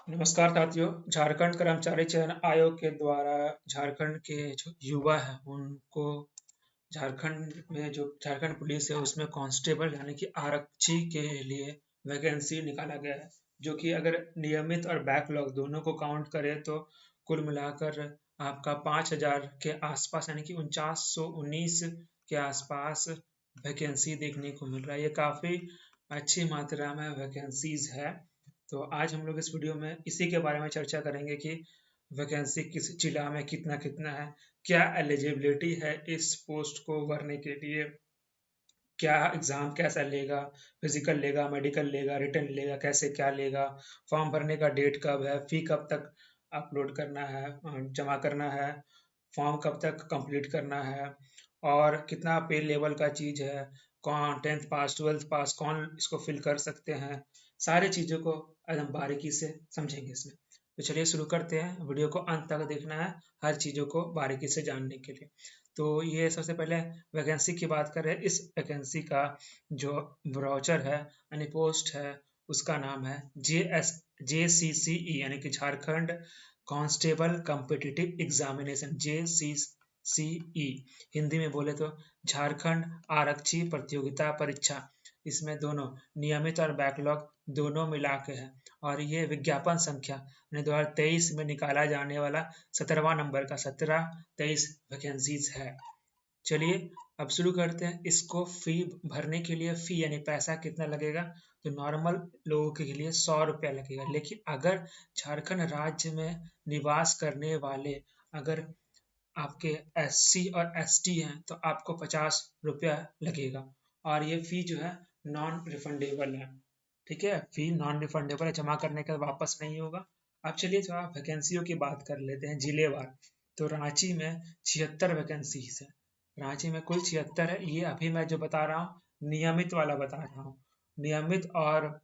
नमस्कार साथियों। झारखंड कर्मचारी चयन आयोग के द्वारा झारखंड के जो युवा हैं उनको झारखंड में जो झारखंड पुलिस है उसमें कांस्टेबल यानी कि आरक्षी के लिए वैकेंसी निकाला गया है, जो कि अगर नियमित और बैकलॉग दोनों को काउंट करें तो कुल मिलाकर आपका 5,000 के आसपास यानी कि 4919 के आसपास वैकेंसी देखने को मिल रहा है। ये काफ़ी अच्छी मात्रा में वैकेंसीज है। तो आज हम लोग इस वीडियो में इसी के बारे में चर्चा करेंगे कि वैकेंसी किस जिला में कितना कितना है, क्या एलिजिबिलिटी है इस पोस्ट को भरने के लिए, क्या एग्ज़ाम कैसा लेगा, फिजिकल लेगा, मेडिकल लेगा, रिटन लेगा, कैसे क्या लेगा, फॉर्म भरने का डेट कब है, फ़ी कब तक अपलोड करना है, जमा करना है, फॉर्म कब तक कंप्लीट करना है और कितना पे लेवल का चीज़ है, कौन 10th पास 12th पास कौन इसको फिल कर सकते हैं, सारी चीज़ों को एकदम बारीकी से समझेंगे इसमें। तो चलिए शुरू करते हैं। वीडियो को अंत तक देखना है हर चीज़ों को बारीकी से जानने के लिए। तो ये सबसे पहले वैकेंसी की बात करें। इस वैकेंसी का जो ब्राउचर है यानी पोस्ट है उसका नाम है JCCE यानी कि Jharkhand constable competitive examination JCCE। Hindi में बोले तो झारखंड आरक्षी प्रतियोगिता परीक्षा। इसमें दोनों नियमित और बैकलॉग दोनों मिला के है और ये विज्ञापन संख्या 2023 में निकाला जाने वाला 17वां नंबर का 17-23 वैकेंसीज है। चलिए अब शुरू करते हैं। इसको फी भरने के लिए फी यानी पैसा कितना लगेगा, तो नॉर्मल लोगों के लिए 100 रुपया लगेगा, लेकिन अगर झारखंड राज्य में निवास करने वाले अगर आपके SC और ST हैं तो आपको 50 रुपया लगेगा और ये फी जो है नॉन रिफंडेबल है। ठीक है, फी नॉन रिफंडेबल है, जमा करने के बाद वापस नहीं होगा। अब चलिए थोड़ा वैकेंसियों की बात कर लेते हैं जिलेवार। तो रांची में 76 वैकेंसीज है। रांची में कुल 76 है। ये अभी मैं जो बता रहा हूँ नियमित वाला बता रहा हूँ। नियमित और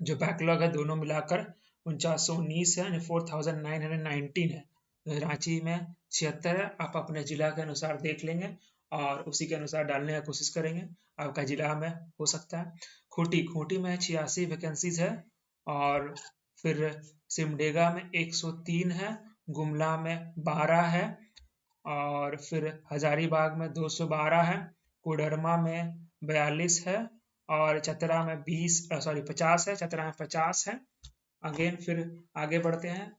जो बैकलॉग है दोनों मिलाकर 4919 है यानी 4919 है। तो रांची में 76 है। आप अपने जिला के अनुसार देख लेंगे और उसी के अनुसार डालने की कोशिश करेंगे, आपका जिला में हो सकता है। खूंटी में 86 वैकेंसीज है और फिर सिमडेगा में 103 है, गुमला में 12 है और फिर हजारीबाग में 212 है, कोडरमा में 42 है और चतरा में 50 है, चतरा में 50 है। अगेन फिर आगे बढ़ते हैं।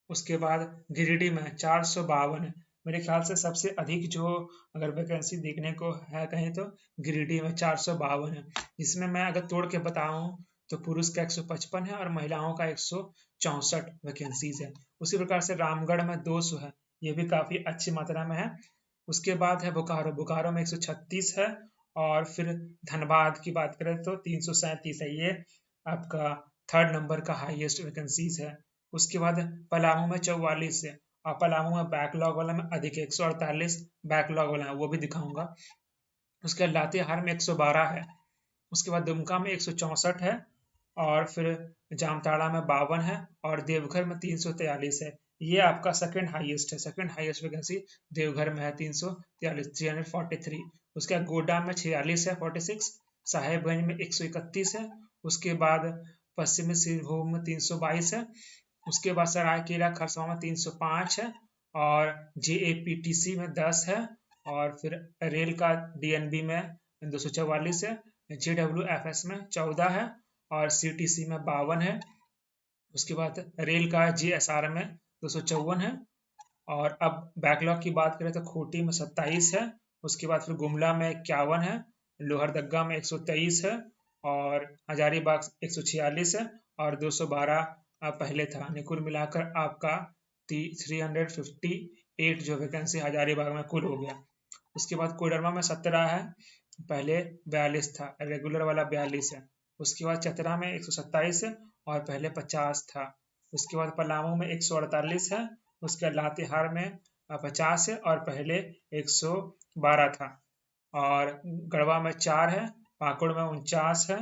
उसके बाद गिरिडीह में 452 है। मेरे ख्याल से सबसे अधिक जो अगर वैकेंसी देखने को है कहीं तो गिरिडीह में 452 है, जिसमें मैं अगर तोड़ के बताऊं तो पुरुष का 155 है और महिलाओं का 164 वैकेंसीज है। उसी प्रकार से रामगढ़ में 200 है, ये भी काफ़ी अच्छी मात्रा में है। उसके बाद है बोकारो में 136 है और फिर धनबाद की बात करें तो 337 है। ये आपका 3rd नंबर का हाईएस्ट वैकेंसीज है। उसके बाद पलामू में 44 है और पलामू में बैकलॉग वाला में अधिक 148 बैकलॉग वाला है, वो भी दिखाऊंगा। उसके बाद लातेहार में 112 है। उसके बाद दुमका में 164 है और फिर जामताड़ा में 52 है और देवघर में 343 है। ये आपका सेकंड हाईएस्ट है। सेकंड हाईएस्ट वैकेंसी देवघर में है 343 343। उसके बाद गोड्डा में 46 है 46, साहेबगंज में 131 है। उसके बाद पश्चिमी सिंहभूम में 322 है। उसके बाद सरायकेला खरसावां में 305 है और JAPTC में 10 है और फिर रेल का DNB में 244 है, JWFS में 14 है और CTC में 52 है। उसके बाद रेल का JSR में 254 है और अब बैकलॉग की बात करें तो खूंटी में 27 है। उसके बाद फिर गुमला में 51 है, लोहरदग्गा में 123 है और हजारीबाग 146 है और 212 पहले था। कुल मिलाकर आपका 358 जो वैकेंसी हजारीबाग में कुल हो गया। उसके बाद कोडरमा में 17 है, पहले 42 था, रेगुलर वाला 42 है। उसके बाद चतरा में 127 है और पहले 50 था। उसके बाद पलामू में 148 है। उसके बाद लातेहार में 50 है और पहले 112 था और गढ़वा में 4 है, पाकुड़ में 49 है।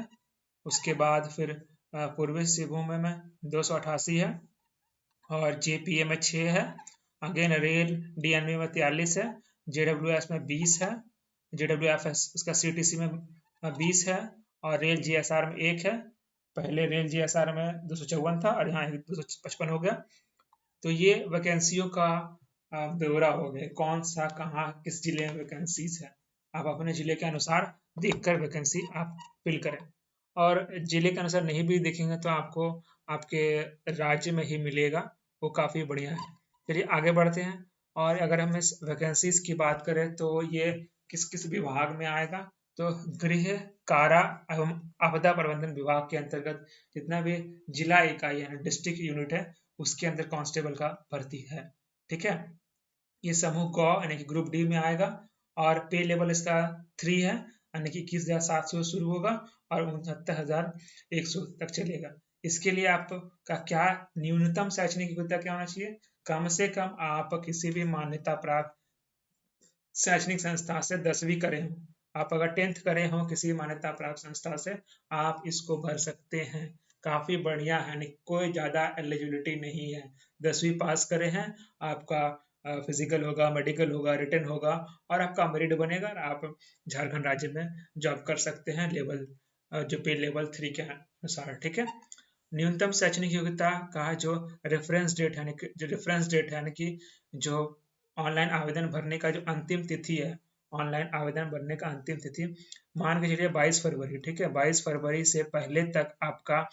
उसके बाद फिर पूर्वी सिंहभूम में 288 है और JPA में 6 है। अगेन रेल DNB में 43 है, JWS में 20 है, JWFS उसका CTC में 20 है और रेल GSR में 1 है पहले रेल जीएसआर में 254 था और यहाँ 255 हो गया। तो ये वैकेंसियों का ब्यौरा हो गया, कौन सा कहाँ किस जिले में वैकेंसीज है। आप अपने जिले के अनुसार देखकर वैकेंसी आप फिल करें, और जिले के अनुसार नहीं भी देखेंगे तो आपको आपके राज्य में ही मिलेगा, वो काफ़ी बढ़िया है। चलिए आगे बढ़ते हैं। और अगर हम इस वैकेंसीज की बात करें तो ये किस किस विभाग में आएगा, तो गृह, कारा एवं आपदा प्रबंधन विभाग के अंतर्गत जितना भी जिला इकाई है, डिस्ट्रिक्ट यूनिट है, उसके अंदर कांस्टेबल का भर्ती है। ठीक है, ये समूह ग यानी कि ग्रुप डी में आएगा, और पे लेवल इसका 3 है, यानी कि 21,700 शुरू होगा और 69,100 तक चलेगा। इसके लिए आपका क्या न्यूनतम शैक्षणिक योग्यता क्या होना चाहिए? कम से कम आप किसी भी मान्यता प्राप्त शैक्षणिक संस्था से 10वीं करे हो। आप अगर 10th करे हो किसी मान्यता प्राप्त संस्था से, आप इसको भर सकते हैं। काफी बढ़िया है, कोई ज्यादा एलिजिबिलिटी नहीं है। 10वीं पास करे हैं, आपका फिजिकल होगा, मेडिकल होगा, रिटन होगा, और आपका मेरिट बनेगा और आप झारखंड राज्य में जॉब कर सकते हैं लेवल जो पे लेवल 3 के अनुसार। ठीक है, न्यूनतम शैक्षणिक योग्यता का जो रेफरेंस डेट है, जो रेफरेंस डेट है यानी कि जो ऑनलाइन आवेदन भरने का जो अंतिम तिथि है, ऑनलाइन आवेदन भरने का अंतिम तिथि मान के चलिए 22 फरवरी। ठीक है, 22 फरवरी से पहले तक आपका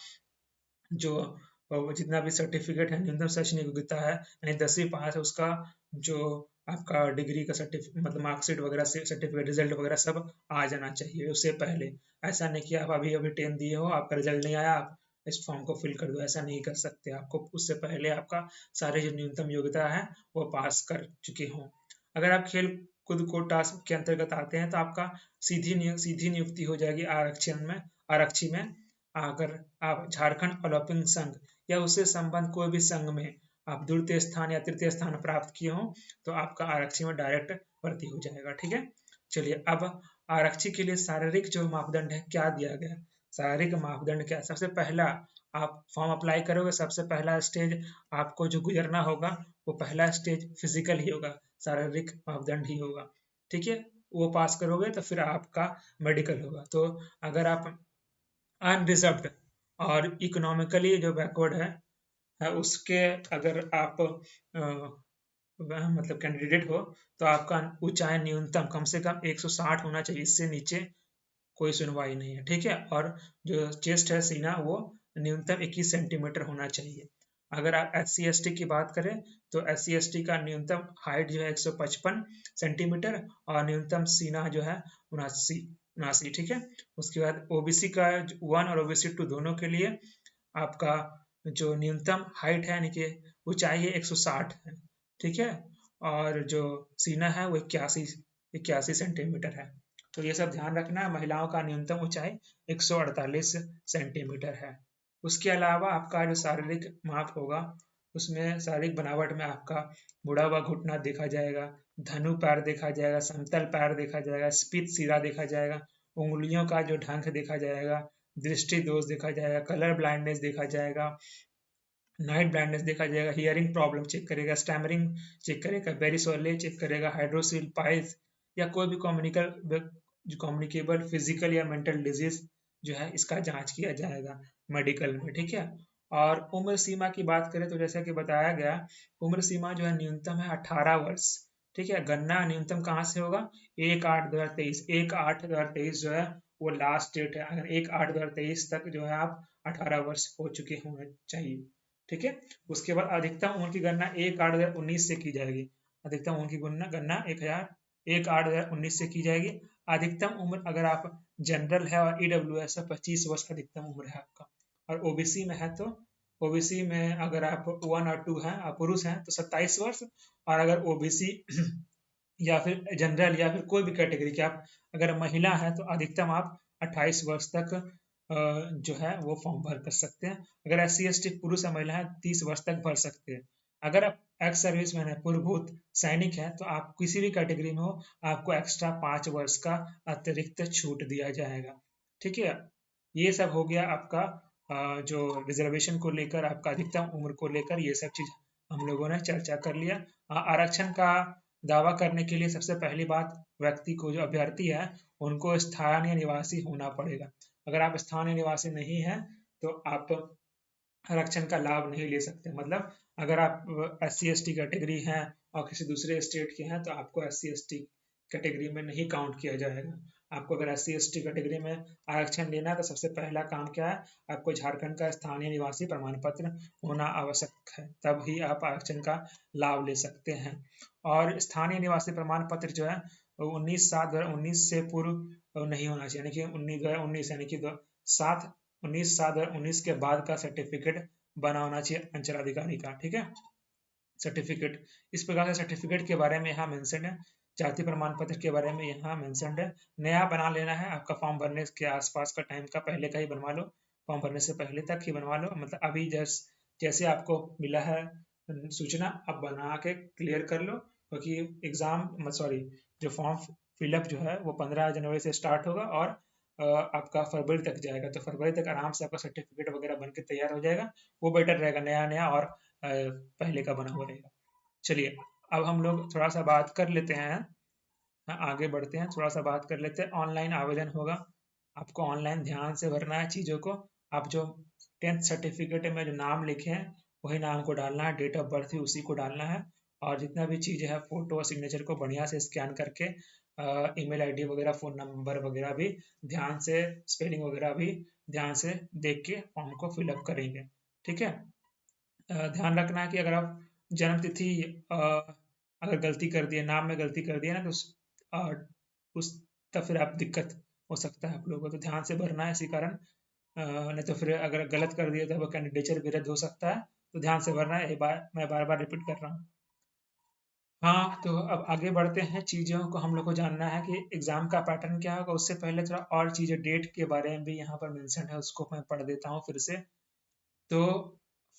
जो जितना भी सर्टिफिकेट है, न्यूनतम शैक्षणिक योग्यता है यानी 10वीं पास है, उसका जो आपका डिग्री का सर्टिफिकेट मतलब मार्कशीट वगैरह से सर्टिफिकेट रिजल्ट वगैरह सब आ जाना चाहिए उससे पहले। ऐसा नहीं कि आप अभी अभी 10 दिए हो, आपका रिजल्ट नहीं आया, आप इस फॉर्म को फिल कर दो, ऐसा नहीं कर सकते। आपको उससे पहले आपका सारे जो न्यूनतम योग्यता है वो पास कर चुके हों। अगर आप खेल कूद कोटा के अंतर्गत आते हैं तो आपका सीधी नियुक्ति हो जाएगी आरक्षी में। अगर आप झारखंड ओलंपिक संघ या उससे संबंध कोई भी संघ में आप द्वितीय स्थान या तृतीय स्थान प्राप्त किए हो तो आपका आरक्षी में डायरेक्ट भर्ती हो जाएगा। ठीक है, चलिए अब आरक्षी के लिए शारीरिक जो मापदंड है क्या दिया गया है। शारीरिक मापदंड क्या? सबसे पहला आप फॉर्म अप्लाई करोगे, सबसे पहला स्टेज आपको जो गुजरना होगा वो पहला स्टेज फिजिकल ही होगा, शारीरिक मापदंड ही होगा। ठीक है, वो पास करोगे तो फिर आपका मेडिकल होगा। तो अगर आप अनरिजर्व्ड और इकोनॉमिकली जो बैकवर्ड है उसके अगर आप मतलब कैंडिडेट हो तो आपका ऊंचाई न्यूनतम कम से कम 160 होना चाहिए, इससे नीचे कोई सुनवाई नहीं है। ठीक है, और जो चेस्ट है, सीना, वो न्यूनतम 21 सेंटीमीटर होना चाहिए। अगर आप SC/ST की बात करें तो SC/ST का न्यूनतम हाइट जो है 155 सेंटीमीटर और न्यूनतम सीना जो है 79। ठीक है, उसके बाद OBC का 1 और OBC 2 दोनों के लिए आपका जो न्यूनतम हाइट है यानी कि ऊंचाई है 160 है। ठीक है, और जो सीना है वो 81 सेंटीमीटर है। तो ये सब ध्यान रखना है। महिलाओं का न्यूनतम ऊंचाई 148 सेंटीमीटर है। उसके अलावा आपका जो शारीरिक माप होगा उसमें शारीरिक बनावट में आपका मुड़ा हुआ घुटना देखा जाएगा, धनु पैर देखा जाएगा, समतल पैर देखा जाएगा, स्फीत सिरा देखा जाएगा, उंगलियों का जो ढंग देखा जाएगा, दृष्टि दोष देखा जाएगा, कलर ब्लाइंडनेस देखा जाएगा, नाइट ब्लाइंडनेस देखा जाएगा, हियरिंग प्रॉब्लम चेक करेगा, स्टैमरिंग चेक करेगा, बेरिसोले चेक करेगा, हाइड्रोसिल पाइल्स या कोई भी कम्युनिकेबल फिजिकल या मेंटल डिजीज जो है इसका जांच किया जाएगा मेडिकल में। ठीक है, और उम्र सीमा की बात करें तो जैसा कि बताया गया, उम्र सीमा जो है न्यूनतम है 18 वर्ष। ठीक है, गणना न्यूनतम कहाँ से होगा? 1/8/2023। 1/8/2023 जो है वो लास्ट डेट है। अगर 1/8/2023 तक जो है आप 18 वर्ष हो चुके होने चाहिए। ठीक है, उसके बाद अधिकतम उम्र की गणना 1/8/2019 से की जाएगी। अधिकतम उम्र की गणना 1/8/2019 से की जाएगी। अधिकतम उम्र अगर आप जनरल है और EWS है 25 वर्ष अधिकतम उम्र है आपका। और OBC में है तो OBC में अगर आप 1 और 2 हैं, आप पुरुष हैं तो 27 वर्ष, और अगर OBC या फिर जनरल या फिर कोई भी कैटेगरी के आप अगर महिला है तो अधिकतम आप 28 वर्ष तक जो है वो फॉर्म भर कर सकते हैं। अगर SC/ST पुरुष या महिला है 30 वर्ष तक भर सकते हैं। अगर आप एक्स सर्विस मैन है, पूर्वभूत सैनिक है, तो आप किसी भी कैटेगरी में हो आपको एक्स्ट्रा 5 वर्ष का अतिरिक्त छूट दिया जाएगा। ठीक है, ये सब हो गया आपका जो रिजर्वेशन को लेकर, आपका अधिकतम उम्र को लेकर, ये सब चीज हम लोगों ने चर्चा कर लिया। आरक्षण का दावा करने के लिए सबसे पहली बात व्यक्ति को, जो अभ्यर्थी है, उनको स्थानीय निवासी होना पड़ेगा। अगर आप स्थानीय निवासी नहीं हैं तो आप आरक्षण का लाभ नहीं ले सकते। मतलब अगर आप SC/ST कैटेगरी हैं और किसी दूसरे स्टेट के हैं तो आपको SC/ST कैटेगरी में नहीं काउंट किया जाएगा। आपको अगर SC/ST कैटेगरी में आरक्षण लेना है तो सबसे पहला काम क्या है, आपको झारखंड का स्थानीय निवासी प्रमाण पत्र होना आवश्यक है, तब ही आप आरक्षण का लाभ ले सकते हैं। और स्थानीय निवासी प्रमाण पत्र जो है 19/7/2019 से पूर्व नहीं होना चाहिए, यानी कि 19/2019 यानी कि 19 के बाद का सर्टिफिकेट बना होना चाहिए अंचलाधिकारी का। ठीक है, सर्टिफिकेट इस प्रकार से सर्टिफिकेट के बारे में यहाँ मेंशन है। जाति प्रमाण पत्र के बारे में यहाँ मेंशन है। नया बना लेना है, आपका फॉर्म भरने के आसपास का टाइम का पहले का ही बनवा लो, फॉर्म भरने से पहले तक ही बनवा लो। मतलब अभी जैसे आपको मिला है सूचना, आप बना के क्लियर कर लो, क्योंकि एग्जाम सॉरी जो फॉर्म फिलअप जो है वो 15 जनवरी से स्टार्ट होगा और आपका फरवरी तक जाएगा। तो फरवरी तक आराम से आपका सर्टिफिकेट वगैरह बन के तैयार हो जाएगा, वो बेटर रहेगा नया नया और पहले का बना हुआ रहेगा। चलिए अब हम लोग थोड़ा सा बात कर लेते हैं, आगे बढ़ते हैं, थोड़ा सा बात कर लेते हैं। ऑनलाइन आवेदन होगा, आपको ऑनलाइन ध्यान से भरना है चीज़ों को। आप जो 10th सर्टिफिकेट में जो नाम लिखे हैं वही नाम को डालना है, डेट ऑफ बर्थ भी उसी को डालना है, और जितना भी चीज़ें है फोटो और सिग्नेचर को बढ़िया से स्कैन करके ईमेल आईडी वगैरह फ़ोन नंबर वगैरह भी ध्यान से, स्पेलिंग वगैरह भी ध्यान से देख के फॉर्म को फिलअप करेंगे। ठीक है, ध्यान रखना है कि अगर आप जन्म तिथि अगर गलती कर दिए, नाम में गलती कर दिए ना, तो उस तब फिर आप दिक्कत हो सकता है आप लोगों को, तो ध्यान से भरना है इसी कारण। नहीं तो फिर अगर गलत कर दिए तो वो कैंडिडेचर भी रद्द हो सकता है, तो ध्यान से भरना है। मैं बार बार रिपीट कर रहा हूँ। हाँ, तो अब आगे बढ़ते हैं, चीज़ों को हम लोग को जानना है कि एग्ज़ाम का पैटर्न क्या होगा। उससे पहले थोड़ा और चीज़ें, डेट के बारे में भी यहाँ पर मेंशन है, उसको मैं पढ़ देता हूँ फिर से। तो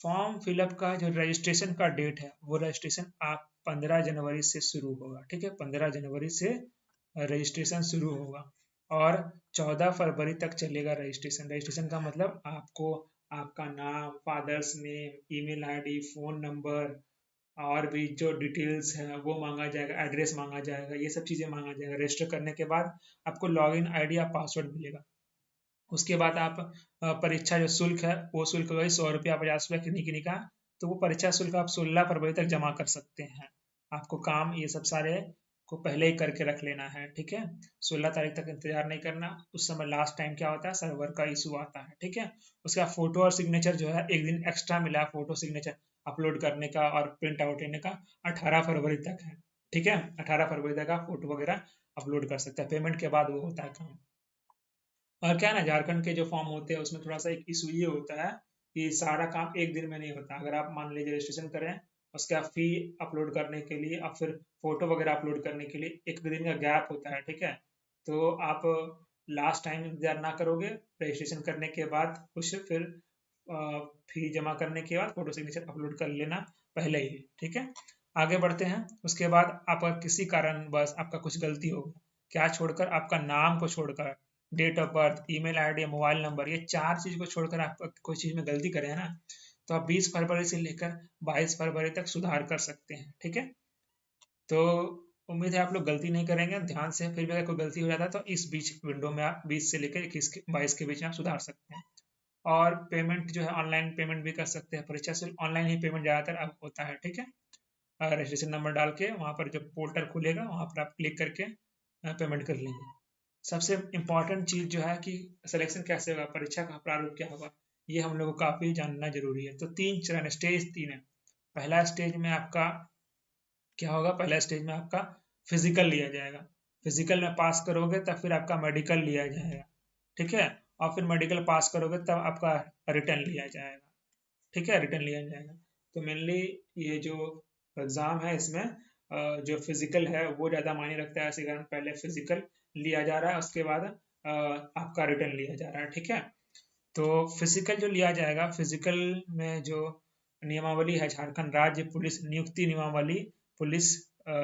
फॉर्म फिलअप का जो रजिस्ट्रेशन का डेट है, वो रजिस्ट्रेशन आप 15 जनवरी से शुरू होगा। ठीक है, 15 जनवरी से रजिस्ट्रेशन शुरू होगा और 14 फरवरी तक चलेगा रजिस्ट्रेशन। रजिस्ट्रेशन का मतलब आपको आपका नाम, father's name, email ID, phone number और भी जो डिटेल्स है वो मांगा जाएगा, एड्रेस मांगा जाएगा, ये सब चीज़ें मांगा जाएगा। रजिस्टर करने के बाद आपको लॉगिन आईडी या पासवर्ड मिलेगा। उसके बाद आप परीक्षा जो शुल्क है वो शुल्क वही 100 रुपया 50 रुपया किन्हीं किन्हीं का, तो वो परीक्षा शुल्क आप 16 फरवरी तक जमा कर सकते हैं। आपको काम ये सब सारे को पहले ही करके रख लेना है। ठीक है, 16 तारीख तक इंतजार नहीं करना, उस समय लास्ट टाइम क्या होता है, सर्वर का इशू आता है। ठीक है, उसका फोटो और सिग्नेचर जो है एक दिन एक्स्ट्रा मिला है, फोटो सिग्नेचर अपलोड करने का और प्रिंट आउट लेने का 18 फरवरी तक है। ठीक है, 18 फरवरी तक आप फोटो वगैरह अपलोड कर सकते हैं, पेमेंट के बाद वो होता है काम। और क्या है ना, झारखंड के जो फॉर्म होते हैं उसमें थोड़ा सा एक इशू ये होता है कि सारा काम एक दिन में नहीं होता। अगर आप मान लीजिए रजिस्ट्रेशन करें, उसके बाद फी अपलोड करने के लिए और फिर फोटो वगैरह अपलोड करने के लिए एक दिन का गैप होता है। ठीक है, तो आप लास्ट टाइम इंतजार ना करोगे, रजिस्ट्रेशन करने के बाद कुछ फिर फी जमा करने के बाद फोटो सिग्नेचर अपलोड कर लेना पहले ही। ठीक है, आगे बढ़ते हैं। उसके बाद आपका किसी कारण बस आपका कुछ गलती हो, क्या छोड़कर, आपका नाम को छोड़कर, date of birth, email ID, mobile number, ये 4 चीज को छोड़कर आप कोई चीज में गलती करें ना, तो आप 20 फरवरी से लेकर 22 फरवरी तक सुधार कर सकते हैं। ठीक है, तो उम्मीद है आप लोग गलती नहीं करेंगे ध्यान से। फिर भी अगर कोई गलती हो जाता है तो इस बीच विंडो में आप 20 से लेकर 22 के बीच में आप सुधार सकते हैं। और पेमेंट जो है ऑनलाइन पेमेंट भी कर सकते हैं, परीक्षा से ऑनलाइन ही पेमेंट ज़्यादातर अब होता है। ठीक है, रजिस्ट्रेशन नंबर डाल के वहाँ पर जब पोर्टल खुलेगा वहाँ पर आप क्लिक करके पेमेंट कर लेंगे। सबसे इम्पॉर्टेंट चीज़ जो है कि सिलेक्शन कैसे होगा, परीक्षा का प्रारूप क्या होगा, ये हम लोग को काफ़ी जानना जरूरी है। तो 3 चरण, स्टेज 3 है। पहला स्टेज में आपका क्या होगा, पहला स्टेज में आपका फिजिकल लिया जाएगा। फिजिकल में पास करोगे तब फिर आपका मेडिकल लिया जाएगा। ठीक है, और फिर मेडिकल पास करोगे तब आपका रिटर्न लिया जाएगा। ठीक है, रिटर्न लिया जाएगा। तो मेनली ये जो एग्ज़ाम है इसमें जो फिजिकल है वो ज़्यादा मायने रखता है, इसी कारण पहले फिजिकल लिया जा रहा है, उसके बाद आपका रिटर्न लिया जा रहा है। ठीक है, तो फिजिकल जो लिया जाएगा, फिजिकल में जो नियमावली है, झारखंड राज्य पुलिस नियुक्ति नियमावली, पुलिस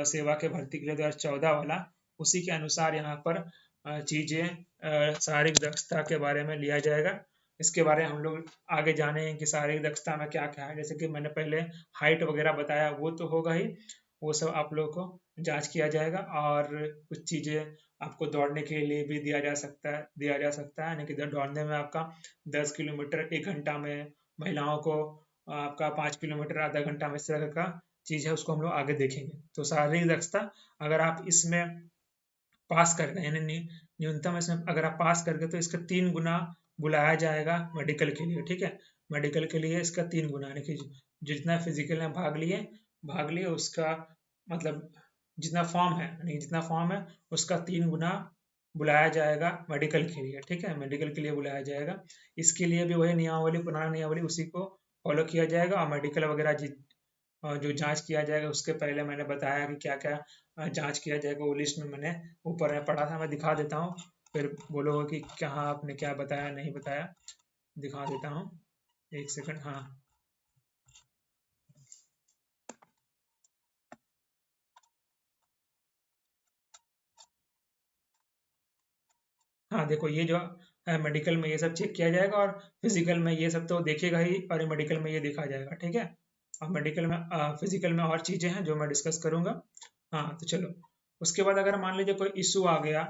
सेवा के भर्ती के लिए 2014 वाला, उसी के अनुसार यहाँ पर चीज़ें शारीरिक दक्षता के बारे में लिया जाएगा। इसके बारे में हम लोग आगे जाने कि शारीरिक दक्षता में क्या क्या है। जैसे कि मैंने पहले हाइट वगैरह बताया वो तो होगा ही, वो सब आप लोगों को जांच किया जाएगा। और कुछ चीज़ें आपको दौड़ने के लिए भी दिया जा सकता है, यानी कि दौड़ने में आपका 10 किलोमीटर 1 घंटा में, महिलाओं को आपका 5 किलोमीटर आधा घंटा में, इस तरह का चीज़ है, उसको हम लोग आगे देखेंगे। तो शारीरिक दक्षता अगर आप इसमें पास कर गए, यानी न्यूनतम इसमें अगर आप पास कर गए तो इसका 3 गुना बुलाया जाएगा मेडिकल के लिए, ठीक है। मेडिकल के लिए इसका 3 गुना, यानी कि जितना फिजिकल में भाग लिए उसका मतलब जितना फॉर्म है, यानी जितना फॉर्म है उसका 3 गुना बुलाया जाएगा मेडिकल के लिए, ठीक है। मेडिकल के लिए बुलाया जाएगा। इसके लिए भी वही नियमावली, पुराना नियमावली उसी को फॉलो किया जाएगा। और मेडिकल वगैरह जो जांच किया जाएगा उसके पहले मैंने बताया कि क्या क्या जांच किया जाएगा, वो लिस्ट में मैंने ऊपर में पढ़ा था, मैं दिखा देता हूँ, फिर बोलोगे कि कहाँ आपने क्या बताया नहीं बताया। दिखा देता हूँ, 1 सेकंड। हाँ हाँ, देखो ये जो है मेडिकल में ये सब चेक किया जाएगा, और फिजिकल में ये सब तो देखेगा ही, और मेडिकल में ये देखा जाएगा, ठीक है। अब मेडिकल में फिजिकल में और चीज़ें हैं जो मैं डिस्कस करूंगा। हाँ तो चलो, उसके बाद अगर मान लीजिए कोई इशू आ गया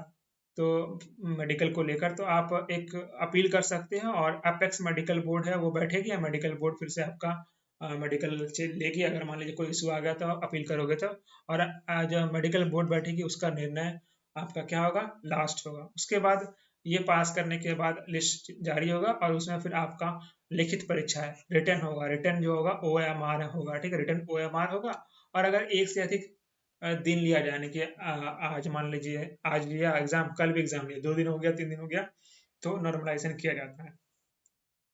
तो मेडिकल को लेकर, तो आप एक अपील कर सकते हैं, और अपेक्स मेडिकल बोर्ड है वो बैठेगी, या मेडिकल बोर्ड फिर से आपका मेडिकल लेगी। अगर मान लीजिए कोई इशू आ गया तो आप अपील करोगे तो, और जो मेडिकल बोर्ड बैठेगी उसका निर्णय आपका क्या होगा, लास्ट होगा। उसके बाद ये पास करने के बाद लिस्ट जारी होगा, और उसमें फिर आपका लिखित परीक्षा है, रिटर्न होगा। रिटर्न जो होगा OMR होगा, ठीक है, रिटर्न OMR होगा। और अगर एक से अधिक दिन लिया जाए, यानी कि आज मान लीजिए आज लिया एग्जाम, कल भी एग्जाम लिया, 2 दिन हो गया 3 दिन हो गया, तो नॉर्मलाइजेशन किया जाता है,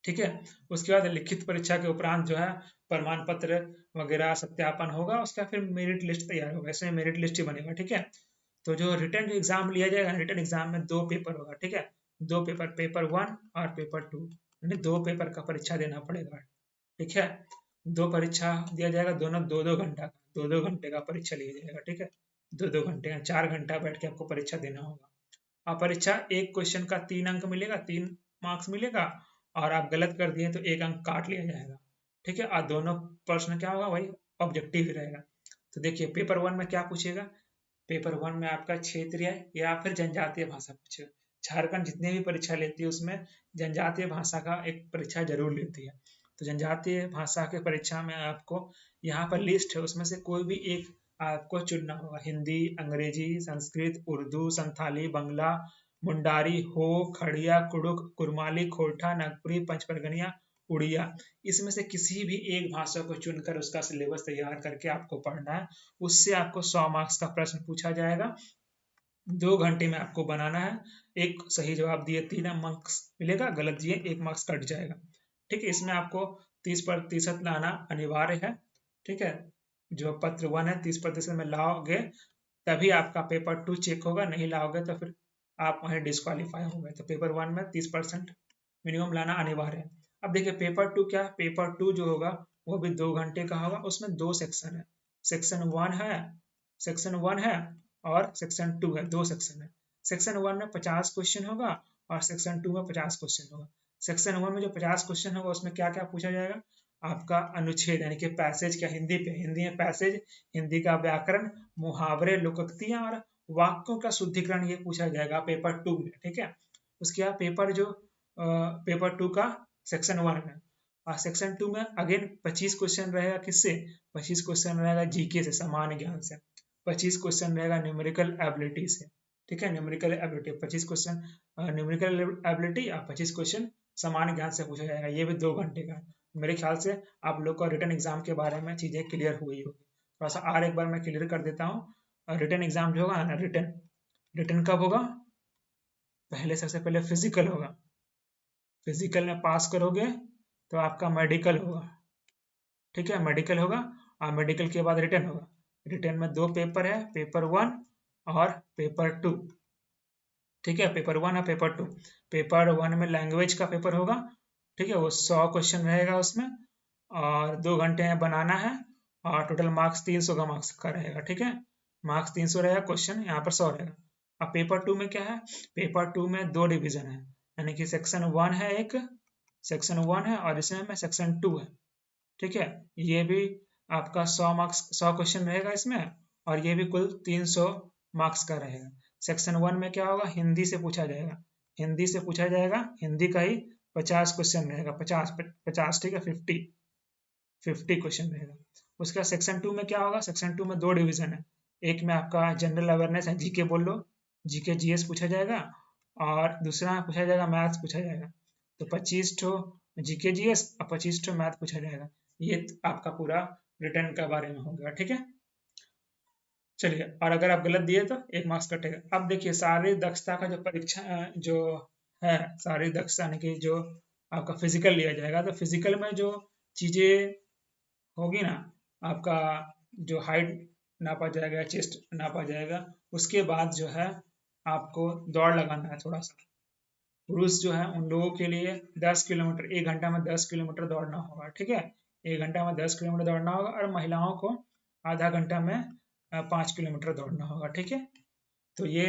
ठीक है। उसके बाद लिखित परीक्षा के उपरांत जो है प्रमाण पत्र वगैरह सत्यापन होगा, उसका फिर मेरिट लिस्ट तैयार होगा, इसमें मेरिट लिस्ट ही बनेगा, ठीक है। तो जो रिटर्न एग्जाम लिया जाएगा, रिटर्न एग्जाम में 2 पेपर होगा, ठीक है। 2 पेपर, पेपर 1 और पेपर 2, यानी 2 पेपर का परीक्षा देना पड़ेगा, ठीक है। 2 परीक्षा दिया जाएगा, दोनों 2-2 घंटा का, 2-2 घंटे का परीक्षा लिया जाएगा, ठीक है। 2-2 घंटे या 4 घंटा बैठ के आपको परीक्षा देना होगा। और परीक्षा, एक क्वेश्चन का 3 अंक मिलेगा, 3 मार्क्स मिलेगा, और आप गलत कर दिए तो 1 अंक काट लिया जाएगा, ठीक है। और दोनों प्रश्न क्या होगा, वही ऑब्जेक्टिव ही रहेगा। तो देखिए पेपर 1 में क्या पूछेगा, पेपर 1 में आपका क्षेत्रीय या फिर जनजातीय भाषा पूछेगा। झारखंड जितने भी परीक्षा लेती है उसमें जनजातीय भाषा का एक परीक्षा जरूर लेती है। तो जनजातीय भाषा के परीक्षा में आपको यहाँ पर लिस्ट है, उसमें से कोई भी एक आपको चुनना होगा। हिंदी, अंग्रेजी, संस्कृत, उर्दू, संथाली, बंगला, मुंडारी, हो, खड़िया, कुड़ुक, कुरमाली, खोरठा, नागपुरी, पंचपरगनिया, उड़िया, इसमें से किसी भी एक भाषा को चुनकर उसका सिलेबस तैयार करके आपको पढ़ना है। उससे आपको 100 मार्क्स का प्रश्न पूछा जाएगा, 2 घंटे में आपको बनाना है। एक सही जवाब दिए 3 मार्क्स मिलेगा, गलत दिए 1 मार्क्स कट जाएगा, ठीक है। इसमें आपको 30% लाना अनिवार्य है, ठीक है। जो पत्र 1 है 30% में लाओगे तभी आपका पेपर 2 चेक होगा, नहीं लाओगे तो फिर आप वहीं डिस्क्वालीफाई हो गए। तो पेपर 1 में 30% मिनिमम लाना अनिवार्य है। अब देखिए पेपर 2 क्या, पेपर 2 जो होगा वो भी 2 घंटे का होगा। उसमें 2 सेक्शन है, सेक्शन 1 है, सेक्शन 1 है और सेक्शन 2 है, 2 सेक्शन है। सेक्शन 1 में 50 क्वेश्चन होगा, और सेक्शन 2 में 50 क्वेश्चन होगा। सेक्शन 1 में जो 50 क्वेश्चन होगा उसमें क्या क्या पूछा जाएगा, आपका अनुच्छेद यानी कि पैसेज क्या, हिंदी पे, हिंदी में पैसेज, हिंदी का व्याकरण, मुहावरे, लोकोक्तियां और वाक्यों का शुद्धिकरण, ये पूछा जाएगा पेपर 2 में, ठीक है। उसके बाद पेपर 2 का सेक्शन 1 में, और सेक्शन 2 में अगेन 25 क्वेश्चन रहेगा, किससे, 25 क्वेश्चन रहेगा जीके से, सामान्य ज्ञान से, 25 क्वेश्चन रहेगा न्यूमेरिकल एबिलिटी से, ठीक है। Numerical ability 25 question numerical ability, और 25 क्वेश्चन सामान्य ज्ञान से पूछा जाएगा, ये भी 2 घंटे का। मेरे ख्याल से आप लोग को रिटर्न एग्जाम के बारे में चीजें क्लियर हुई होगी। थोड़ा सा और एक बार मैं क्लियर कर देता हूँ। रिटर्न एग्जाम जो होगा ना, रिटर्न रिटर्न कब होगा, पहले सबसे पहले फिजिकल होगा, फिजिकल में पास करोगे तो आपका मेडिकल होगा, ठीक है, मेडिकल होगा। और मेडिकल के बाद रिटर्न होगा। रिटर्न में 2 पेपर है, पेपर 1 और पेपर 2, ठीक है। पेपर 1 और पेपर 2, पेपर 1 में लैंग्वेज का पेपर होगा, ठीक है, वो 100 क्वेश्चन रहेगा उसमें, और 2 घंटे में बनाना है, और टोटल मार्क्स 300 का मार्क्स का रहेगा, ठीक है। मार्क्स 300 रहेगा, क्वेश्चन यहाँ पर 100 रहेगा। अब पेपर 2 में क्या है, पेपर 2 में 2 डिवीजन है, यानी कि सेक्शन 1 है, एक सेक्शन 1 है, और इसमें में सेक्शन 2 है, ठीक है। ये भी आपका 100 क्वेश्चन रहेगा इसमें, और ये भी कुल 300 मार्क्स का रहेगा। सेक्शन 1 में क्या होगा, हिंदी से पूछा जाएगा, हिंदी से पूछा जाएगा, हिंदी का ही 50 क्वेश्चन रहेगा, 50 ठीक है, 50 क्वेश्चन रहेगा। उसके बाद सेक्शन 2 में क्या होगा, सेक्शन 2 में 2 डिवीजन है, एक में आपका जनरल अवेयरनेस है, जीके बोल लो, जीके जीएस पूछा जाएगा, और दूसरा पूछा जाएगा मैथ्स पूछा जाएगा। तो 25 ठो जीके जीएस और 25 ठो मैथ पूछा जाएगा। ये आपका पूरा रिटर्न का बारे में हो गया, ठीक है। चलिए, और अगर आप गलत दिए तो 1 मार्क्स कटेगा। अब देखिए शारीरिक दक्षता का जो परीक्षा जो है, शारीरिक दक्षता यानी कि जो आपका फिजिकल लिया जाएगा, तो फिजिकल में जो चीजें होगी ना, आपका जो हाइट नापा जाएगा, चेस्ट नापा जाएगा, उसके बाद जो है आपको दौड़ लगाना है थोड़ा सा। पुरुष जो है उन लोगों के लिए 10 किलोमीटर, 1 घंटा में 10 किलोमीटर दौड़ना होगा, ठीक है, 1 घंटा में 10 किलोमीटर दौड़ना होगा, और महिलाओं को आधा घंटा में 5 किलोमीटर दौड़ना होगा, ठीक है। तो ये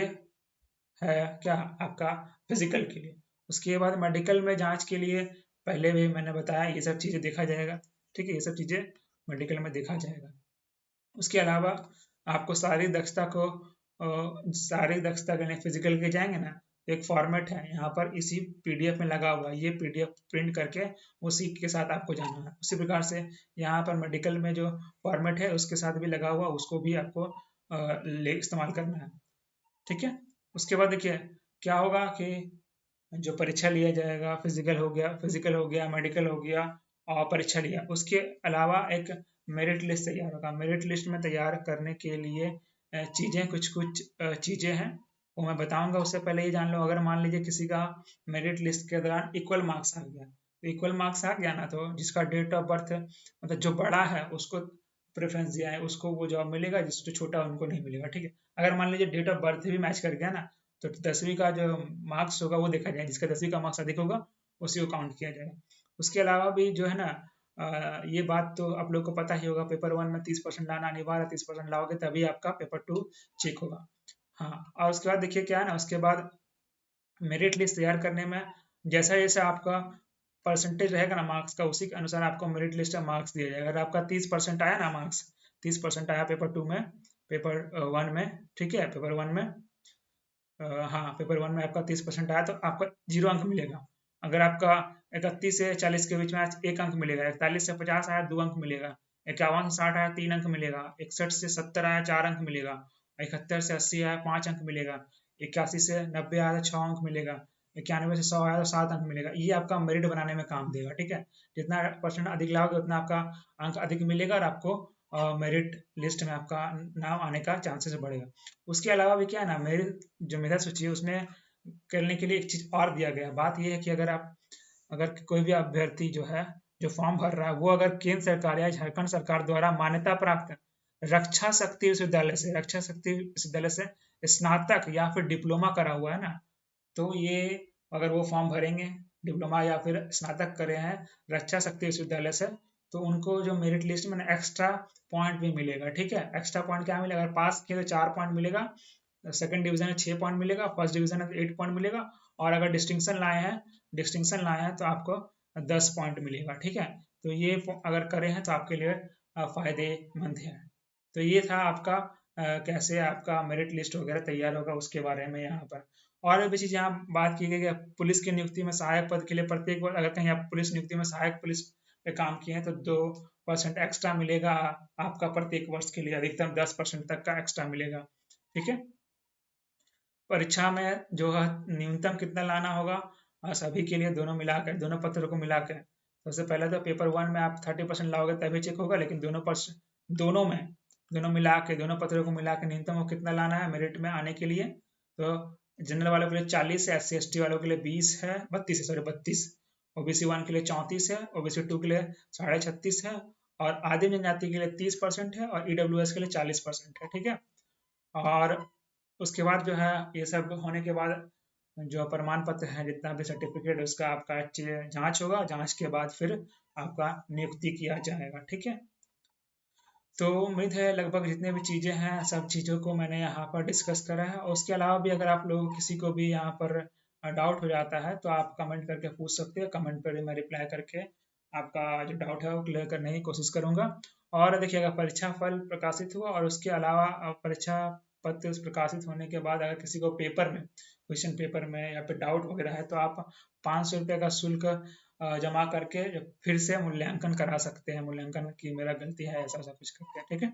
है क्या आपका फिजिकल के लिए। उसके बाद मेडिकल में जांच के लिए पहले भी मैंने बताया, ये सब चीज़ें देखा जाएगा, ठीक है, ये सब चीज़ें मेडिकल में देखा जाएगा। उसके अलावा आपको शारीरिक दक्षता के लिए फिजिकल के जाएंगे ना, तो एक फॉर्मेट है यहाँ पर इसी पीडीएफ में लगा हुआ है, ये पीडीएफ प्रिंट करके उसी के साथ आपको जाना है। उसी प्रकार से यहाँ पर मेडिकल में जो फॉर्मेट है उसके साथ भी लगा हुआ, उसको भी आपको इस्तेमाल करना है, ठीक है। उसके बाद देखिए क्या होगा कि जो परीक्षा लिया जाएगा, फिजिकल हो गया, मेडिकल हो गया, और परीक्षा लिया, उसके अलावा एक मेरिट लिस्ट तैयार होगा। मेरिट लिस्ट में तैयार करने के लिए कुछ चीज़ें हैं, वो मैं बताऊंगा। उससे पहले ये जान लो, अगर मान लीजिए किसी का मेरिट लिस्ट के दौरान इक्वल मार्क्स आ गया, तो इक्वल मार्क्स आ गया ना, तो जिसका डेट ऑफ बर्थ मतलब जो बड़ा है उसको प्रेफरेंस दिया है, उसको वो जॉब मिलेगा, जिसको छोटा उनको नहीं मिलेगा, ठीक है। अगर मान लीजिए डेट ऑफ बर्थ भी मैच कर गया ना, तो 10वीं का जो मार्क्स होगा वो देखा जाएगा, जिसका 10वीं का मार्क्स अधिक होगा उसी को काउंट किया जाएगा। उसके अलावा भी जो है ना, ये बात तो आप लोग को पता ही होगा, पेपर 1 में 30% लाना अनिवार्य, 30% लाओगे तभी आपका पेपर 2 चेक होगा। हाँ, और उसके बाद देखिए क्या है ना, उसके बाद मेरिट लिस्ट तैयार करने में जैसा जैसा आपका परसेंटेज रहेगा ना मार्क्स का, उसी के अनुसार आपको मेरिट लिस्ट में मार्क्स दिया जाएगा। अगर आपका 30% आया ना मार्क्स, 30% आया पेपर 2 में, पेपर 1 में, ठीक है, पेपर 1 में, हाँ पेपर 1 में आपका 30% आया तो आपका 0 अंक मिलेगा। अगर आपका 31 से 40 के बीच में आया 1 अंक मिलेगा, 41 से 50 आया 2 अंक मिलेगा, 51 से 60 आया 3 अंक मिलेगा, 61 से 70 आया 4 अंक मिलेगा, 71 से 80 आया 5 अंक मिलेगा, 81 से 90 आया तो 6 अंक मिलेगा, 91 से 100 आया तो 7 अंक मिलेगा। ये आपका मेरिट बनाने में काम देगा, ठीक है। जितना परसेंट अधिक लाओगे उतना आपका अंक अधिक मिलेगा, और आपको मेरिट लिस्ट में आपका नाम आने का चांसेस बढ़ेगा। उसके अलावा भी क्या है ना, मेरी जो मेधा सूची है उसमें करने के लिए एक चीज और दिया गया है। बात यह है कि अगर कोई भी अभ्यर्थी जो है, जो फॉर्म भर रहा है, वो अगर केंद्र सरकार या झारखंड सरकार द्वारा मान्यता प्राप्त रक्षा शक्ति विश्वविद्यालय से स्नातक या फिर डिप्लोमा करा हुआ है ना, तो ये अगर वो फॉर्म भरेंगे, डिप्लोमा या फिर स्नातक करे हैं रक्षा शक्ति विश्वविद्यालय से, तो उनको जो मेरिट लिस्ट में एक्स्ट्रा पॉइंट भी मिलेगा, ठीक है। एक्स्ट्रा पॉइंट क्या मिलेगा, अगर पास किए तो 4 पॉइंट मिलेगा, सेकंड डिवीजन में 6 पॉइंट मिलेगा, फर्स्ट डिवीजन में 8 पॉइंट मिलेगा, और अगर डिस्टिंक्शन लाए हैं तो आपको 10 पॉइंट मिलेगा, ठीक है। तो ये अगर करे हैं तो आपके लिए फायदेमंद है। तो ये था आपका कैसे आपका मेरिट लिस्ट वगैरह तैयार होगा उसके बारे में यहाँ पर। और भी चीज़ यहाँ बात की गई कि पुलिस की नियुक्ति में सहायक पद के लिए प्रत्येक बार अगर कहीं आप पुलिस नियुक्ति में सहायक पुलिस पे काम किए हैं तो 2% एक्स्ट्रा मिलेगा आपका प्रत्येक वर्ष के लिए, अधिकतम 10% तक का एक्स्ट्रा मिलेगा, ठीक है। परीक्षा में जो है न्यूनतम कितना लाना होगा, सभी के लिए दोनों मिलाकर, दोनों पत्रों को मिलाकर, सबसे पहले तो पेपर 1 में आप 30% लाओगे तभी चेक होगा, लेकिन दोनों मिला के, दोनों पत्रों को मिला के न्यूनतम वो कितना लाना है मेरिट में आने के लिए। तो जनरल वालों के लिए 40 है, SC ST वालों के लिए 20 है, 32 है, सॉरी 32, OBC 1 के लिए 34 है, OBC 2 के लिए 36.5 है, और आदिम जनजाति के लिए 30% है, और EWS के लिए 40% है, ठीक है। और उसके बाद जो है ये सब होने के बाद जो प्रमाण पत्र है, जितना भी सर्टिफिकेट है, उसका आपका जांच होगा, जांच के बाद फिर आपका नियुक्ति किया जाएगा, ठीक है। तो उम्मीद है लगभग जितने भी चीज़ें हैं सब चीज़ों को मैंने यहाँ पर डिस्कस करा है। और उसके अलावा भी अगर आप लोग किसी को भी यहाँ पर डाउट हो जाता है तो आप कमेंट करके पूछ सकते हैं, कमेंट पर मैं रिप्लाई करके आपका जो डाउट है वो क्लियर करने की कोशिश करूंगा। और देखिए, अगर परीक्षा फल प्रकाशित हुआ और उसके अलावा परीक्षा पत्र प्रकाशित होने के बाद अगर किसी को पेपर में, क्वेश्चन पेपर में या फिर डाउट वगैरह है, तो आप 500 रुपये का शुल्क जमा करके फिर से मूल्यांकन करा सकते हैं, मूल्यांकन की मेरा गलती है ऐसा ऐसा कुछ करके, ठीक है।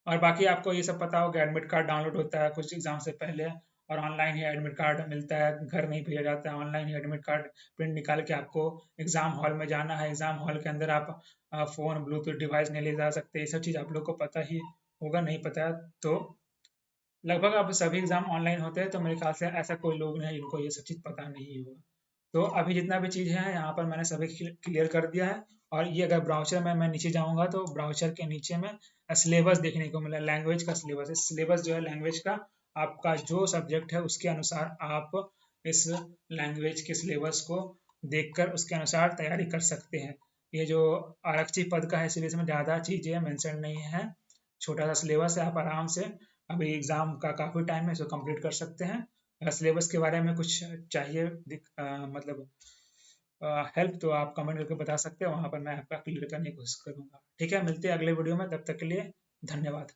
और बाकी आपको ये सब पता होगा, एडमिट कार्ड डाउनलोड होता है कुछ एग्जाम से पहले, और ऑनलाइन ही एडमिट कार्ड मिलता है, घर नहीं भेजा जाता है, ऑनलाइन ही एडमिट कार्ड प्रिंट निकाल के आपको एग्जाम हॉल में जाना है। एग्जाम हॉल के अंदर आप फोन ब्लूटूथ डिवाइस नहीं ले जा सकते, ये सब चीज़ आप लोग को पता ही होगा। नहीं पता है तो लगभग अब सभी एग्जाम ऑनलाइन होते हैं, तो मेरे ख्याल से ऐसा कोई लोग नहीं है जिनको ये सब चीज़ पता नहीं होगा। तो अभी जितना भी चीज़ है यहाँ पर मैंने सभी क्लियर कर दिया है। और ये अगर ब्राउचर में मैं नीचे जाऊँगा तो ब्राउचर के नीचे में सिलेबस देखने को मिला, लैंग्वेज का सिलेबस है। सिलेबस जो है लैंग्वेज का, आपका जो सब्जेक्ट है उसके अनुसार आप इस लैंग्वेज के सिलेबस को देखकर उसके अनुसार तैयारी कर सकते हैं। ये जो आरक्षी पद का है, सिलेबस में ज़्यादा चीज़ें मेंशन नहीं है, छोटा सा सिलेबस है, आप आराम से अभी एग्ज़ाम का काफ़ी टाइम है, इसको कंप्लीट कर सकते हैं। अगर सिलेबस के बारे में कुछ चाहिए मतलब हेल्प, तो आप कमेंट करके बता सकते हैं, वहाँ पर मैं आपका क्लियर करने की कोशिश करूँगा। ठीक है, मिलते हैं अगले वीडियो में, तब तक के लिए धन्यवाद।